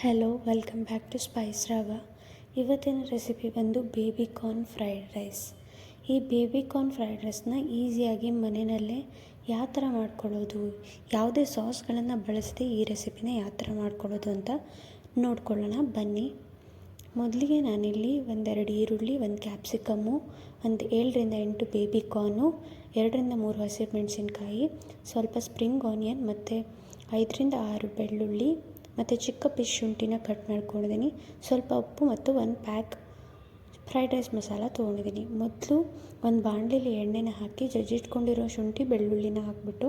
Hello, welcome back to spice Raga. ಇವತ್ತಿನ recipe ಬಂದು baby corn fried rice. ಈ baby corn fried ರೈಸ್ನ ಈಸಿಯಾಗಿ ಮನೆಯಲ್ಲೇ ಯಾವ ಥರ ಮಾಡ್ಕೊಳ್ಳೋದು, ಯಾವುದೇ ಸಾಸ್ಗಳನ್ನು ಬಳಸದೆ ಈ ರೆಸಿಪಿನ ಯಾವ ಥರ ಮಾಡ್ಕೊಳ್ಳೋದು ಅಂತ ನೋಡ್ಕೊಳ್ಳೋಣ ಬನ್ನಿ. ಮೊದಲಿಗೆ ನಾನಿಲ್ಲಿ 1-2 ಈರುಳ್ಳಿ, 1 ಕ್ಯಾಪ್ಸಿಕಮ್ಮು, ಒಂದು 7-8 ಬೇಬಿ ಕಾರ್ನು, 2-3 ಹಸಿಮೆಣಸಿನ್ಕಾಯಿ, ಸ್ವಲ್ಪ ಸ್ಪ್ರಿಂಗ್ ಆನಿಯನ್ ಮತ್ತು 5-6 ಬೆಳ್ಳುಳ್ಳಿ ಮತ್ತು ಚಿಕ್ಕ ಪೀಸ್ ಶುಂಠಿನ ಕಟ್ ಮಾಡ್ಕೊಂಡಿದ್ದೀನಿ. ಸ್ವಲ್ಪ ಉಪ್ಪು ಮತ್ತು 1 ಪ್ಯಾಕ್ ಫ್ರೈಡ್ ರೈಸ್ ಮಸಾಲ ತೊಗೊಂಡಿದ್ದೀನಿ. ಮೊದಲು ಒಂದು ಬಾಣಲೆಯಲ್ಲಿ ಎಣ್ಣೆನ ಹಾಕಿ ಜಜ್ಜಿಟ್ಕೊಂಡಿರೋ ಶುಂಠಿ ಬೆಳ್ಳುಳ್ಳಿನ ಹಾಕ್ಬಿಟ್ಟು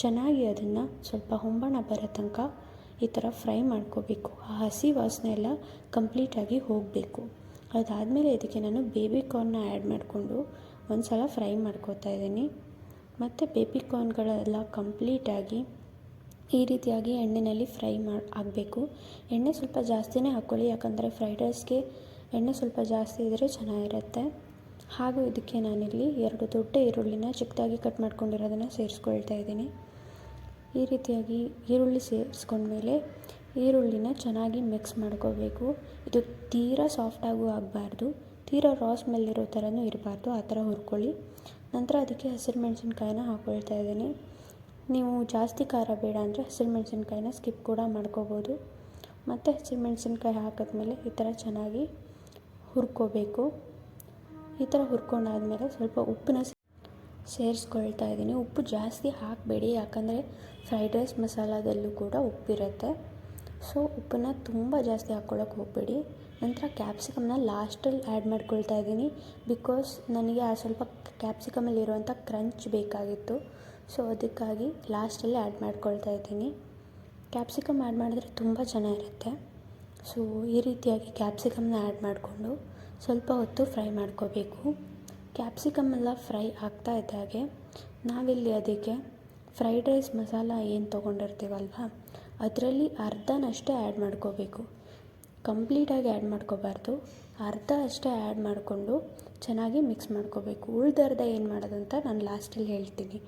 ಚೆನ್ನಾಗಿ ಅದನ್ನು ಸ್ವಲ್ಪ ಹೊಂಬಣ ಬರೋ ತನಕ ಈ ಥರ ಫ್ರೈ ಮಾಡ್ಕೋಬೇಕು. ಆ ಹಸಿ ವಾಸನೆ ಎಲ್ಲ ಕಂಪ್ಲೀಟಾಗಿ ಹೋಗಬೇಕು. ಅದಾದಮೇಲೆ ಇದಕ್ಕೆ ನಾನು ಬೇಬಿ ಕಾರ್ನ್ನ ಆ್ಯಡ್ ಮಾಡಿಕೊಂಡು ಒಂದು ಸಲ ಫ್ರೈ ಮಾಡ್ಕೋತಾ ಇದ್ದೀನಿ. ಮತ್ತು ಬೇಬಿ ಕಾರ್ನ್ಗಳೆಲ್ಲ ಕಂಪ್ಲೀಟಾಗಿ ಈ ರೀತಿಯಾಗಿ ಎಣ್ಣೆಯಲ್ಲಿ ಫ್ರೈ ಆಗಬೇಕು. ಎಣ್ಣೆ ಸ್ವಲ್ಪ ಜಾಸ್ತಿನೇ ಹಾಕ್ಕೊಳ್ಳಿ, ಯಾಕಂದರೆ ಫ್ರೈಡ್ ರೈಸ್ಗೆ ಎಣ್ಣೆ ಸ್ವಲ್ಪ ಜಾಸ್ತಿ ಇದ್ದರೆ ಚೆನ್ನಾಗಿರುತ್ತೆ. ಹಾಗೂ ಇದಕ್ಕೆ ನಾನಿಲ್ಲಿ 2 ದೊಡ್ಡ ಈರುಳ್ಳಿನ ಚಿಕ್ಕದಾಗಿ ಕಟ್ ಮಾಡ್ಕೊಂಡಿರೋದನ್ನು ಸೇರಿಸ್ಕೊಳ್ತಾ ಇದ್ದೀನಿ. ಈ ರೀತಿಯಾಗಿ ಈರುಳ್ಳಿ ಸೇರಿಸ್ಕೊಂಡ್ಮೇಲೆ ಈರುಳ್ಳಿನ ಚೆನ್ನಾಗಿ ಮಿಕ್ಸ್ ಮಾಡ್ಕೋಬೇಕು. ಇದು ತೀರಾ ಸಾಫ್ಟಾಗೂ ಆಗಬಾರ್ದು, ತೀರಾ ರಾ ಸ್ಮೆಲ್ ಇರೋ ಥರನೂ ಇರಬಾರ್ದು, ಆ ಥರ ಹುರ್ಕೊಳ್ಳಿ. ನಂತರ ಅದಕ್ಕೆ ಹಸಿರು ಮೆಣಸಿನ್ಕಾಯಿನ ಹಾಕ್ಕೊಳ್ತಾ ಇದ್ದೀನಿ. ನೀವು ಜಾಸ್ತಿ ಖಾರ ಬೇಡ ಅಂದರೆ ಹಸಿರು ಮೆಣಸಿನ್ಕಾಯಿನ ಸ್ಕಿಪ್ ಕೂಡ ಮಾಡ್ಕೋಬೋದು. ಮತ್ತು ಹಸಿರು ಮೆಣಸಿನ್ಕಾಯಿ ಹಾಕಿದ್ಮೇಲೆ ಈ ಥರ ಚೆನ್ನಾಗಿ ಹುರ್ಕೋಬೇಕು. ಈ ಥರ ಹುರ್ಕೊಂಡಾದ್ಮೇಲೆ ಸ್ವಲ್ಪ ಉಪ್ಪನ್ನ ಸೇರಿಸ್ಕೊಳ್ತಾ ಇದ್ದೀನಿ. ಉಪ್ಪು ಜಾಸ್ತಿ ಹಾಕಬೇಡಿ, ಯಾಕಂದರೆ ಫ್ರೈಡ್ ರೈಸ್ ಮಸಾಲದಲ್ಲೂ ಕೂಡ ಉಪ್ಪಿರುತ್ತೆ. ಸೊ ಉಪ್ಪನ್ನು ತುಂಬ ಜಾಸ್ತಿ ಹಾಕ್ಕೊಳ್ಳೋಕೆ ಹೋಗಬೇಡಿ. ನಂತರ ಕ್ಯಾಪ್ಸಿಕಮ್ನ ಲಾಸ್ಟಲ್ಲಿ ಆ್ಯಡ್ ಮಾಡ್ಕೊಳ್ತಾ ಇದ್ದೀನಿ, ಬಿಕಾಸ್ ನನಗೆ ಆ ಸ್ವಲ್ಪ ಕ್ಯಾಪ್ಸಿಕಮಲ್ಲಿರುವಂಥ ಕ್ರಂಚ್ ಬೇಕಾಗಿತ್ತು. ಸೊ ಅದಕ್ಕಾಗಿ ಲಾಸ್ಟಲ್ಲಿ ಆ್ಯಡ್ ಮಾಡ್ಕೊಳ್ತಾ ಇದ್ದೀನಿ. ಕ್ಯಾಪ್ಸಿಕಮ್ ಆ್ಯಡ್ ಮಾಡಿದ್ರೆ ತುಂಬ ಚೆನ್ನಾಗಿರುತ್ತೆ. ಸೊ ಈ ರೀತಿಯಾಗಿ ಕ್ಯಾಪ್ಸಿಕಮ್ನ ಆ್ಯಡ್ ಮಾಡಿಕೊಂಡು ಸ್ವಲ್ಪ ಹೊತ್ತು ಫ್ರೈ ಮಾಡ್ಕೋಬೇಕು. ಕ್ಯಾಪ್ಸಿಕಮ್ ಎಲ್ಲ ಫ್ರೈ ಆಗ್ತಾ ಇದ್ದಾಗೆ ನಾವಿಲ್ಲಿ ಅದಕ್ಕೆ ಫ್ರೈಡ್ ರೈಸ್ ಮಸಾಲ ಏನು ತೊಗೊಂಡಿರ್ತೀವಲ್ವ, ಅದರಲ್ಲಿ ಅರ್ಧನಷ್ಟೇ ಆ್ಯಡ್ ಮಾಡ್ಕೋಬೇಕು. ಕಂಪ್ಲೀಟಾಗಿ ಆ್ಯಡ್ ಮಾಡ್ಕೋಬಾರ್ದು, ಅರ್ಧ ಅಷ್ಟೇ ಆ್ಯಡ್ ಮಾಡಿಕೊಂಡು ಚೆನ್ನಾಗಿ ಮಿಕ್ಸ್ ಮಾಡ್ಕೋಬೇಕು. ಉಳಿದರ್ಧ ಏನು ಮಾಡೋದಂತ ನಾನು ಲಾಸ್ಟಲ್ಲಿ ಹೇಳ್ತೀನಿ.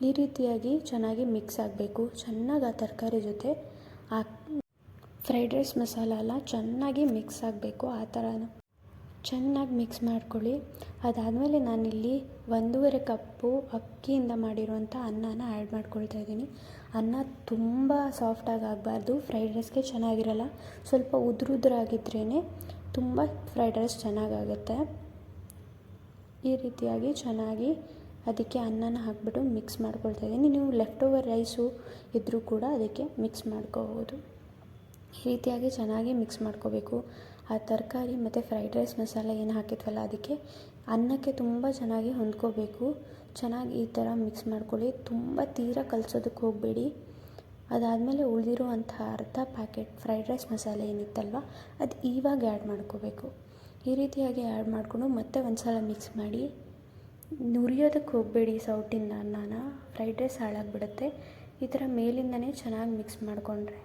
ಈ ರೀತಿಯಾಗಿ ಚೆನ್ನಾಗಿ ಮಿಕ್ಸ್ ಆಗಬೇಕು. ಚೆನ್ನಾಗಿ ಆ ತರಕಾರಿ ಜೊತೆ ಆ ಫ್ರೈಡ್ ರೈಸ್ ಮಸಾಲ ಎಲ್ಲ ಚೆನ್ನಾಗಿ ಮಿಕ್ಸ್ ಆಗಬೇಕು. ಆ ಥರ ಚೆನ್ನಾಗಿ ಮಿಕ್ಸ್ ಮಾಡ್ಕೊಳ್ಳಿ. ಅದಾದಮೇಲೆ ನಾನಿಲ್ಲಿ 1.5 ಕಪ್ಪು ಅಕ್ಕಿಯಿಂದ ಮಾಡಿರುವಂಥ ಅನ್ನನ ಆ್ಯಡ್ ಮಾಡ್ಕೊಳ್ತಾ ಇದ್ದೀನಿ. ಅನ್ನ ತುಂಬ ಸಾಫ್ಟಾಗಿ ಆಗಬಾರ್ದು, ಫ್ರೈಡ್ ರೈಸ್ಗೆ ಚೆನ್ನಾಗಿರಲ್ಲ. ಸ್ವಲ್ಪ ಉದುರುದ್ರಾಗಿದ್ರೇ ತುಂಬ ಫ್ರೈಡ್ ರೈಸ್ ಚೆನ್ನಾಗಾಗುತ್ತೆ. ಈ ರೀತಿಯಾಗಿ ಚೆನ್ನಾಗಿ ಅದಕ್ಕೆ ಅನ್ನನ ಹಾಕ್ಬಿಟ್ಟು ಮಿಕ್ಸ್ ಮಾಡ್ಕೊಳ್ತಾ ಇದ್ದೀನಿ. ನೀವು ಲೆಫ್ಟ್ ಓವರ್ ರೈಸು ಇದ್ದರೂ ಕೂಡ ಅದಕ್ಕೆ ಮಿಕ್ಸ್ ಮಾಡ್ಕೋಬೋದು. ಈ ರೀತಿಯಾಗಿ ಚೆನ್ನಾಗಿ ಮಿಕ್ಸ್ ಮಾಡ್ಕೋಬೇಕು. ಆ ತರಕಾರಿ ಮತ್ತು ಫ್ರೈಡ್ ರೈಸ್ ಮಸಾಲ ಏನು ಹಾಕಿದ್ವಲ್ಲ ಅದಕ್ಕೆ ಅನ್ನಕ್ಕೆ ತುಂಬ ಚೆನ್ನಾಗಿ ಹೊಂದ್ಕೋಬೇಕು. ಚೆನ್ನಾಗಿ ಈ ಥರ ಮಿಕ್ಸ್ ಮಾಡ್ಕೊಳ್ಳಿ. ತುಂಬ ತೀರಾ ಕಲಸೋದಕ್ಕೆ ಹೋಗಬೇಡಿ. ಅದಾದಮೇಲೆ ಉಳಿದಿರುವಂಥ ಅರ್ಧ ಪ್ಯಾಕೆಟ್ ಫ್ರೈಡ್ ರೈಸ್ ಮಸಾಲೆ ಏನಿತ್ತಲ್ವ ಅದು ಇವಾಗ ಆ್ಯಡ್ ಮಾಡ್ಕೋಬೇಕು. ಈ ರೀತಿಯಾಗಿ ಆ್ಯಡ್ ಮಾಡಿಕೊಂಡು ಮತ್ತೆ ಒಂದು ಸಲ ಮಿಕ್ಸ್ ಮಾಡಿ. ನುರಿಯೋದಕ್ಕೆ ಹೋಗಬೇಡಿ ಸೌಟಿಂದ ಅನ್ನನ, ಫ್ರೈಡ್ ರೈಸ್ ಹಾಳಾಗಿಬಿಡುತ್ತೆ. ಈ ಥರ ಮೇಲಿಂದನೇ ಚೆನ್ನಾಗಿ ಮಿಕ್ಸ್ ಮಾಡಿಕೊಂಡ್ರೆ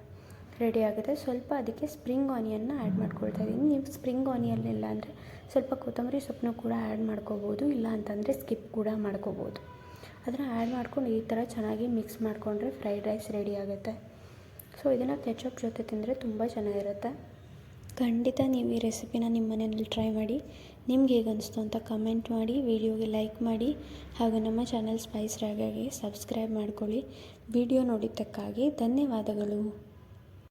ರೆಡಿ ಆಗುತ್ತೆ. ಸ್ವಲ್ಪ ಅದಕ್ಕೆ ಸ್ಪ್ರಿಂಗ್ ಆನಿಯನ್ನ ಆ್ಯಡ್ ಮಾಡ್ಕೊಳ್ತಾ ಇದ್ದೀನಿ. ನೀವು ಸ್ಪ್ರಿಂಗ್ ಆನಿಯನ್ ಇಲ್ಲ ಅಂದರೆ ಸ್ವಲ್ಪ ಕೊತ್ತಂಬರಿ ಸೊಪ್ಪನ್ನು ಕೂಡ ಆ್ಯಡ್ ಮಾಡ್ಕೋಬೋದು, ಇಲ್ಲ ಅಂತಂದರೆ ಸ್ಕಿಪ್ ಕೂಡ ಮಾಡ್ಕೋಬೋದು. ಅದನ್ನು ಆ್ಯಡ್ ಮಾಡ್ಕೊಂಡು ಈ ಥರ ಚೆನ್ನಾಗಿ ಮಿಕ್ಸ್ ಮಾಡಿಕೊಂಡ್ರೆ ಫ್ರೈಡ್ ರೈಸ್ ರೆಡಿ ಆಗುತ್ತೆ. ಸೊ ಇದನ್ನು ಕೆಚಪ್ ಜೊತೆ ತಿಂದರೆ ತುಂಬ ಚೆನ್ನಾಗಿರುತ್ತೆ. ಖಂಡಿತ ನೀವು ಈ ರೆಸಿಪಿನ ನಿಮ್ಮ ಮನೆಯಲ್ಲಿ ಟ್ರೈ ಮಾಡಿ. ನಿಮ್ಗೆ ಹೇಗೆ ಅನಿಸ್ತು ಅಂತ ಕಮೆಂಟ್ ಮಾಡಿ, ವಿಡಿಯೋಗೆ ಲೈಕ್ ಮಾಡಿ, ಹಾಗೂ ನಮ್ಮ ಚಾನಲ್ ಸ್ಪೈಸ್ ರಾಗಾಗೆ ಸಬ್ಸ್ಕ್ರೈಬ್ ಮಾಡ್ಕೊಳ್ಳಿ. ವಿಡಿಯೋ ನೋಡಿದ್ದಕ್ಕಾಗಿ ಧನ್ಯವಾದಗಳು.